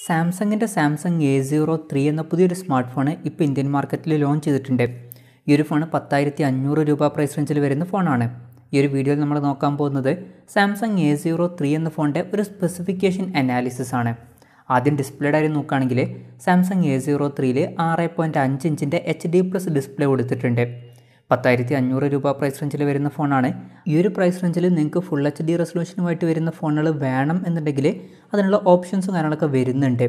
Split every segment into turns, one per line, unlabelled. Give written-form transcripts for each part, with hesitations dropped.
സാംസങ്ങിൻ്റെ Samsung A03 എന്ന പുതിയൊരു സ്മാർട്ട് ഫോൺ ഇപ്പോൾ ഇന്ത്യൻ മാർക്കറ്റിൽ ലോഞ്ച് ചെയ്തിട്ടുണ്ട്. ഈ ഒരു ഫോൺ 10,500 രൂപ പ്രൈസ് റേഞ്ചിൽ വരുന്ന ഫോണാണ്. ഈ ഒരു വീഡിയോയിൽ നമ്മൾ നോക്കാൻ പോകുന്നത് സാംസങ് A03 എന്ന ഫോണിൻ്റെ ഒരു സ്പെസിഫിക്കേഷൻ അനാലിസിസ് ആണ്. ആദ്യം ഡിസ്പ്ലേയുടെ കാര്യം നോക്കുകയാണെങ്കിൽ സാംസങ് A03ൽ 6.5 ഇഞ്ചിൻ്റെ HD+ ഡിസ്പ്ലേ കൊടുത്തിട്ടുണ്ട്. 10,500 രൂപ പ്രൈസ് റേഞ്ചിൽ വരുന്ന ഫോണാണ്. ഈ ഒരു പ്രൈസ് റേഞ്ചിൽ നിങ്ങൾക്ക് ഫുൾ HD റെസൊല്യൂഷനുമായിട്ട് വരുന്ന ഫോണുകൾ വേണം എന്നുണ്ടെങ്കിൽ അതിനുള്ള ഓപ്ഷൻസും കാര്യങ്ങളൊക്കെ വരുന്നുണ്ട്.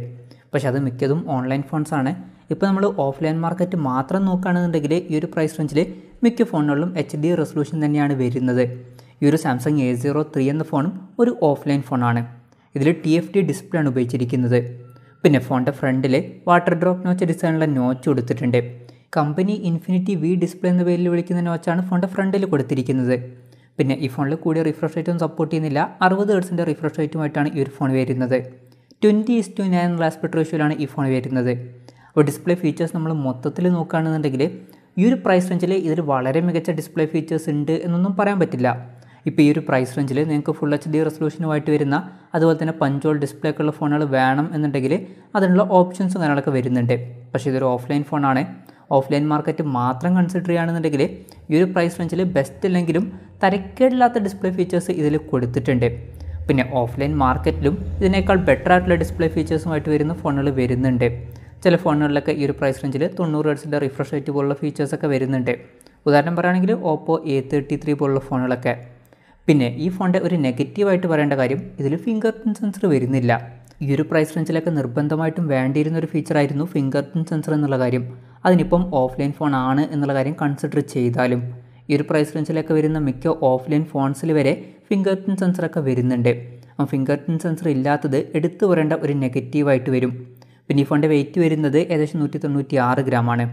പക്ഷെ അത് മിക്കതും ഓൺലൈൻ ഫോൺസ് ആണ്. ഇപ്പോൾ നമ്മൾ ഓഫ്ലൈൻ മാർക്കറ്റ് മാത്രം നോക്കുകയാണെന്നുണ്ടെങ്കിൽ ഈ ഒരു പ്രൈസ് റേഞ്ചിൽ മിക്ക ഫോണുകളിലും HD റെസൊല്യൂഷൻ തന്നെയാണ് വരുന്നത്. ഈ ഒരു സാംസങ് A03 എന്ന ഫോണും ഒരു ഓഫ്ലൈൻ ഫോണാണ്. ഇതിൽ TFT ഡിസ്പ്ലേ ആണ് ഉപയോഗിച്ചിരിക്കുന്നത്. പിന്നെ ഫോണിൻ്റെ ഫ്രണ്ടിൽ വാട്ടർ ഡ്രോപ്പ് നോച്ച് ഡിസൈനുള്ള നോച്ച് കൊടുത്തിട്ടുണ്ട്. കമ്പനി ഇൻഫിനിറ്റി V ഡിസ്പ്ലേ എന്ന പേരിൽ വിളിക്കുന്ന നോച്ചാണ് ഫോണിൻ്റെ ഫ്രണ്ടിൽ കൊടുത്തിരിക്കുന്നത്. പിന്നെ ഈ ഫോണിൽ കൂടിയ റിഫ്രഷ് റേറ്റും സപ്പോർട്ട് ചെയ്യുന്നില്ല. 60 ഹെർട്സിൻ്റെ റിഫ്രഷ് റേറ്റുമായിട്ടാണ് ഈ ഒരു ഫോൺ വരുന്നത്. 20:9 എന്നുള്ള ആസ്പെക്ട് റേഷ്യോയിലാണ് ഈ ഫോൺ വരുന്നത്. അപ്പോൾ ഡിസ്പ്ലേ ഫീച്ചേഴ്സ് നമ്മൾ മൊത്തത്തിൽ നോക്കുകയാണെന്നുണ്ടെങ്കിൽ ഈ ഒരു പ്രൈസ് റേഞ്ചിൽ ഇതിൽ വളരെ മികച്ച ഡിസ്പ്ലേ ഫീച്ചേഴ്സ് ഉണ്ട് എന്നൊന്നും പറയാൻ പറ്റില്ല. ഇപ്പോൾ ഈ ഒരു പ്രൈസ് റേഞ്ചിൽ നിങ്ങൾക്ക് ഫുൾ HD റെസൊല്യൂഷനുമായിട്ട് വരുന്ന അതുപോലെ തന്നെ പഞ്ചോൾ ഡിസ്പ്ലേ ഒക്കെ ഉള്ള ഫോണുകൾ വേണം എന്നുണ്ടെങ്കിൽ അതിനുള്ള ഓപ്ഷൻസും കാര്യങ്ങളൊക്കെ വരുന്നുണ്ട്. പക്ഷേ ഇതൊരു ഓഫ്ലൈൻ ഫോണാണ്. ഓഫ്ലൈൻ മാർക്കറ്റ് മാത്രം കൺസിഡർ ചെയ്യുകയാണെന്നുണ്ടെങ്കിൽ ഈ ഒരു പ്രൈസ് റേഞ്ചിൽ ബെസ്റ്റ് അല്ലെങ്കിലും തരക്കേടില്ലാത്ത ഡിസ്പ്ലേ ഫീച്ചേഴ്സ് ഇതിൽ കൊടുത്തിട്ടുണ്ട്. പിന്നെ ഓഫ്ലൈൻ മാർക്കറ്റിലും ഇതിനേക്കാൾ ബെറ്റർ ആയിട്ടുള്ള ഡിസ്പ്ലേ ഫീച്ചേഴ്സുമായിട്ട് വരുന്ന ഫോണുകൾ വരുന്നുണ്ട്. ചില ഫോണുകളിലൊക്കെ ഈ ഒരു പ്രൈസ് റേഞ്ചിൽ 90 ഹെർട്സിൻ്റെ റിഫ്രഷ് റേറ്റ് പോലുള്ള ഫീച്ചേഴ്സൊക്കെ വരുന്നുണ്ട്. ഉദാഹരണം പറയുകയാണെങ്കിൽ ഓപ്പോ A33 പോലുള്ള ഫോണുകളൊക്കെ. പിന്നെ ഈ ഫോണിൻ്റെ ഒരു നെഗറ്റീവായിട്ട് പറയേണ്ട കാര്യം ഇതിൽ ഫിംഗർ പ്രിൻറ് സെൻസർ വരുന്നില്ല. ഈ ഒരു പ്രൈസ് റേഞ്ചിലൊക്കെ നിർബന്ധമായിട്ടും വേണ്ടിയിരുന്ന ഒരു ഫീച്ചറായിരുന്നു ഫിംഗർ പ്രിൻറ് സെൻസർ എന്നുള്ള കാര്യം. അതിനിപ്പം ഓഫ്ലൈൻ ഫോൺ ആണ് എന്നുള്ള കാര്യം കൺസിഡർ ചെയ്താലും ഈ ഒരു പ്രൈസ് റേഞ്ചിലൊക്കെ വരുന്ന മിക്ക ഓഫ്ലൈൻ ഫോൺസിൽ വരെ ഫിംഗർ പ്രിൻറ് സെൻസറൊക്കെ വരുന്നുണ്ട്. ആ ഫിംഗർ പ്രിൻറ് സെൻസർ ഇല്ലാത്തത് എടുത്തു പറയേണ്ട ഒരു നെഗറ്റീവായിട്ട് വരും. പിന്നെ ഈ ഫോണിൻ്റെ വെയിറ്റ് വരുന്നത് ഏകദേശം 196 ഗ്രാമാണ്.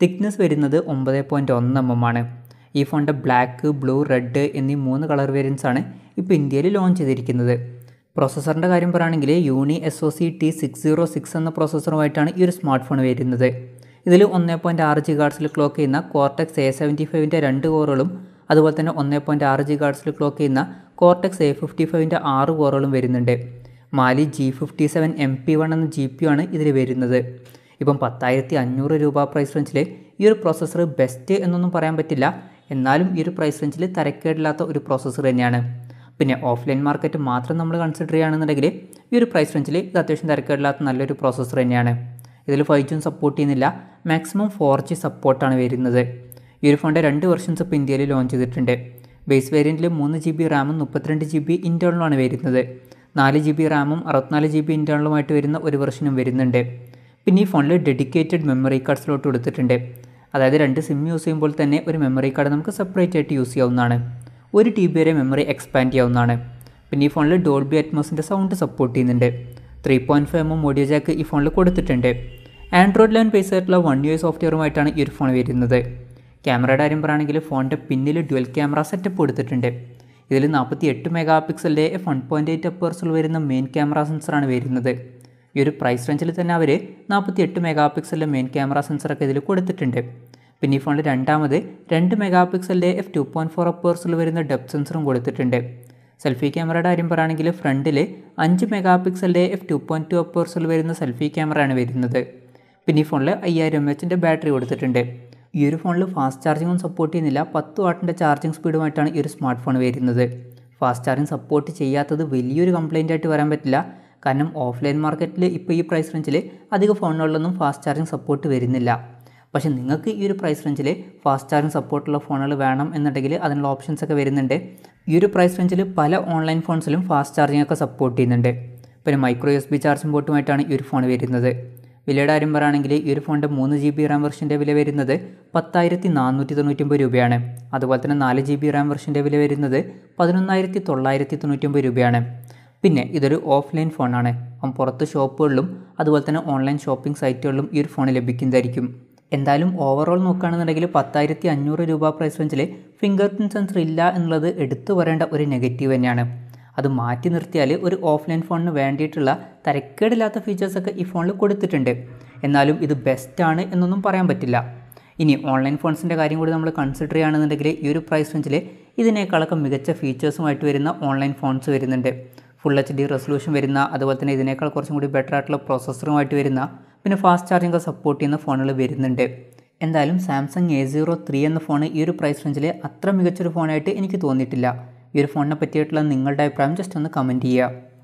തിക്നെസ് വരുന്നത് 9.1 mm ആണ്. ഈ ഫോണിൻ്റെ ബ്ലാക്ക്, ബ്ലൂ, റെഡ് എന്നീ 3 കളർ വേരിയൻസ് ആണ് ഇപ്പോൾ ഇന്ത്യയിൽ ലോഞ്ച് ചെയ്തിരിക്കുന്നത്. പ്രോസസ്സറിൻ്റെ കാര്യം പറയുകയാണെങ്കിൽ unisoc T606 എന്ന പ്രോസസ്സറുമായിട്ടാണ് ഈ ഒരു സ്മാർട്ട് ഫോൺ വരുന്നത്. ഇതിൽ 1.6 GHz ക്ലോക്ക് ചെയ്യുന്ന കോർട്ടെക്സ് A75ൻ്റെ 2 കോറുകളും അതുപോലെ തന്നെ 1.6 GHz ക്ലോക്ക് ചെയ്യുന്ന കോർട്ടെക്സ് A55ൻ്റെ 6 കോറുകളും വരുന്നുണ്ട്. മാലി G57 MP1 എന്ന GPU ആണ് ഇതിൽ വരുന്നത്. ഇപ്പം 10,500 രൂപ പ്രൈസ് റേഞ്ചിൽ ഈ ഒരു പ്രോസസ്സർ ബെസ്റ്റ് എന്നൊന്നും പറയാൻ പറ്റില്ല. എന്നാലും ഈ ഒരു പ്രൈസ് റേഞ്ചിൽ തരക്കേടില്ലാത്ത ഒരു പ്രോസസ്സർ തന്നെയാണ്. പിന്നെ ഓഫ്ലൈൻ മാർക്കറ്റ് മാത്രം നമ്മൾ കൺസിഡർ ചെയ്യുകയാണെന്നുണ്ടെങ്കിൽ ഈ ഒരു പ്രൈസ് റേഞ്ചിൽ ഇത് അത്യാവശ്യം തരക്കേടില്ലാത്ത നല്ലൊരു പ്രോസസ്സർ തന്നെയാണ്. ഇതിൽ 5G സപ്പോർട്ട് ചെയ്യുന്നില്ല. മാക്സിമം 4G സപ്പോർട്ടാണ് വരുന്നത്. ഈ ഒരു ഫോണിൻ്റെ 2 വെർഷൻസ് ഇപ്പോൾ ഇന്ത്യയിൽ ലോഞ്ച് ചെയ്തിട്ടുണ്ട്. ബേസ് വേരിയൻറ്റിൽ 3GB റാമും 32GB ഇൻറ്റേർണലുമാണ് വരുന്നത്. 4GB റാമും 64GB ഇൻറ്റേർണലുമായിട്ട് വരുന്ന ഒരു വെർഷനും വരുന്നുണ്ട്. പിന്നെ ഈ ഫോണിൽ ഡെഡിക്കേറ്റഡ് മെമ്മറി കാർഡ് സ്ലോട്ട് കൊടുത്തിട്ടുണ്ട്. അതായത് 2 സിം യൂസ് ചെയ്യുമ്പോൾ തന്നെ ഒരു മെമ്മറി കാർഡ് നമുക്ക് സെപ്പറേറ്റ് ആയിട്ട് യൂസ് ചെയ്യാവുന്നതാണ്. 1 TB വരെ മെമ്മറി എക്സ്പാൻഡ് ചെയ്യാവുന്നതാണ്. പിന്നെ ഈ ഫോണിൽ ഡോൾബി അറ്റ്മോസിൻ്റെ സൗണ്ട് സപ്പോർട്ട് ചെയ്യുന്നുണ്ട്. 3.5 mm ഓഡിയോ ജാക്ക് ഈ ഫോണിൽ കൊടുത്തിട്ടുണ്ട്. ആൻഡ്രോയിഡ് 11 ബേസ് ആയിട്ടുള്ള OneUI സോഫ്റ്റ്വെയറുമായിട്ടാണ് ഈ ഒരു ഫോൺ വരുന്നത്. ക്യാമറയുടെ കാര്യം പറയുകയാണെങ്കിൽ ഫോണിൻ്റെ പിന്നിൽ ഡ്യുവൽ ക്യാമറ സെറ്റപ്പ് കൊടുത്തിട്ടുണ്ട്. ഇതിൽ 48 MP f1.8 അപ്പേഴ്സിൽ വരുന്ന മെയിൻ ക്യാമറ സെൻസറാണ് വരുന്നത്. ഈ ഒരു പ്രൈസ് റേഞ്ചിൽ തന്നെ അവർ 48 MP മെയിൻ ക്യാമറ സെൻസറൊക്കെ ഇതിൽ കൊടുത്തിട്ടുണ്ട്. പിന്നെ ഈ ഫോണിൽ രണ്ടാമത് 2 MP f2.4 അപ്പേഴ്സിൽ വരുന്ന ഡെപ്ത് സെൻസറും കൊടുത്തിട്ടുണ്ട്. സെൽഫി ക്യാമറയുടെ കാര്യം പറയുകയാണെങ്കിൽ ഫ്രണ്ടിൽ 5 MP f2.2 അപ്പേഴ്സിൽ വരുന്ന സെൽഫി ക്യാമറയാണ് വരുന്നത്. പിന്നെ ഈ ഫോണിൽ 5000 mAh ബാറ്ററി കൊടുത്തിട്ടുണ്ട്. ഈ ഒരു ഫോണിൽ ഫാസ്റ്റ് ചാർജിങ്ങും സപ്പോർട്ട് ചെയ്യുന്നില്ല. 10 വാട്ടിൻ്റെ ചാർജിങ് സ്പീഡുമായിട്ടാണ് ഈ ഒരു സ്മാർട്ട് ഫോൺ വരുന്നത്. ഫാസ്റ്റ് ചാർജിങ് സപ്പോർട്ട് ചെയ്യാത്തത് വലിയൊരു കംപ്ലയിൻ്റ് ആയിട്ട് വരാൻ പറ്റില്ല. കാരണം ഓഫ്ലൈൻ മാർക്കറ്റിൽ ഇപ്പോൾ ഈ പ്രൈസ് റേഞ്ചിൽ അധിക ഫോണുകളിലൊന്നും ഫാസ്റ്റ് ചാർജിങ് സപ്പോർട്ട് വരുന്നില്ല. പക്ഷേ നിങ്ങൾക്ക് ഈ ഒരു പ്രൈസ് റേഞ്ചിൽ ഫാസ്റ്റ് ചാർജിങ് സപ്പോർട്ടുള്ള ഫോണുകൾ വേണം എന്നുണ്ടെങ്കിൽ അതിനുള്ള ഓപ്ഷൻസ് ഒക്കെ വരുന്നുണ്ട്. ഈ ഒരു പ്രൈസ് റേഞ്ചിൽ പല ഓൺലൈൻ ഫോൺസിലും ഫാസ്റ്റ് ചാർജിങ് ഒക്കെ സപ്പോർട്ട് ചെയ്യുന്നുണ്ട്. പിന്നെ മൈക്രോ USB ചാർജിംഗ് പോർട്ടുമായിട്ടാണ് ഈ ഒരു ഫോൺ വരുന്നത്. വിലയുടെ കാര്യം പറയുകയാണെങ്കിൽ ഈ ഒരു ഫോണിൻ്റെ 3GB റാം വെർഷൻ്റെ വില വരുന്നത് 10,499 രൂപയാണ്. അതുപോലെ തന്നെ 4GB റാം വെർഷൻ്റെ വില വരുന്നത് 11,999 രൂപയാണ്. പിന്നെ ഇതൊരു ഓഫ്ലൈൻ ഫോണാണ്. അപ്പം പുറത്ത് ഷോപ്പുകളിലും അതുപോലെ തന്നെ ഓൺലൈൻ ഷോപ്പിംഗ് സൈറ്റുകളിലും ഈ ഒരു ഫോൺ ലഭിക്കുന്നതായിരിക്കും. എന്തായാലും ഓവറോൾ നോക്കുകയാണെന്നുണ്ടെങ്കിൽ 10,500 രൂപ പ്രൈസ് റേഞ്ചിൽ ഫിംഗർ പ്രിൻറ് സെൻസർ ഇല്ല എന്നുള്ളത് എടുത്തു പറയേണ്ട ഒരു നെഗറ്റീവ് തന്നെയാണ്. അത് മാറ്റി നിർത്തിയാൽ ഒരു ഓഫ്ലൈൻ ഫോണിന് വേണ്ടിയിട്ടുള്ള തരക്കേടില്ലാത്ത ഫീച്ചേഴ്സൊക്കെ ഈ ഫോണിൽ കൊടുത്തിട്ടുണ്ട്. എന്നാലും ഇത് ബെസ്റ്റാണ് എന്നൊന്നും പറയാൻ പറ്റില്ല. ഇനി ഓൺലൈൻ ഫോൺസിൻ്റെ കാര്യം കൂടി നമ്മൾ കൺസിഡർ ചെയ്യുകയാണെന്നുണ്ടെങ്കിൽ ഈ ഒരു പ്രൈസ് റേഞ്ചിൽ ഇതിനേക്കാളൊക്കെ മികച്ച ഫീച്ചേഴ്സുമായിട്ട് വരുന്ന ഓൺലൈൻ ഫോൺസ് വരുന്നുണ്ട്. ഫുൾ HD റെസൊല്യൂഷൻ വരുന്ന, അതുപോലെ തന്നെ ഇതിനേക്കാൾ കുറച്ചും കൂടി ബെറ്റർ ആയിട്ടുള്ള പ്രോസസ്സറുമായിട്ട് വരുന്ന, പിന്നെ ഫാസ്റ്റ് ചാർജിങ് സപ്പോർട്ട് ചെയ്യുന്ന ഫോണുകൾ വരുന്നുണ്ട്. എന്തായാലും സാംസങ് A03 എന്ന ഫോൺ ഈ ഒരു പ്രൈസ് റേഞ്ചിൽ അത്ര മികച്ചൊരു ഫോണായിട്ട് എനിക്ക് തോന്നിയിട്ടില്ല. ഈ ഒരു ഫോണിനെ പറ്റിയിട്ടുള്ള നിങ്ങളുടെ അഭിപ്രായം ജസ്റ്റ് ഒന്ന് കമൻറ്റ് ചെയ്യുക.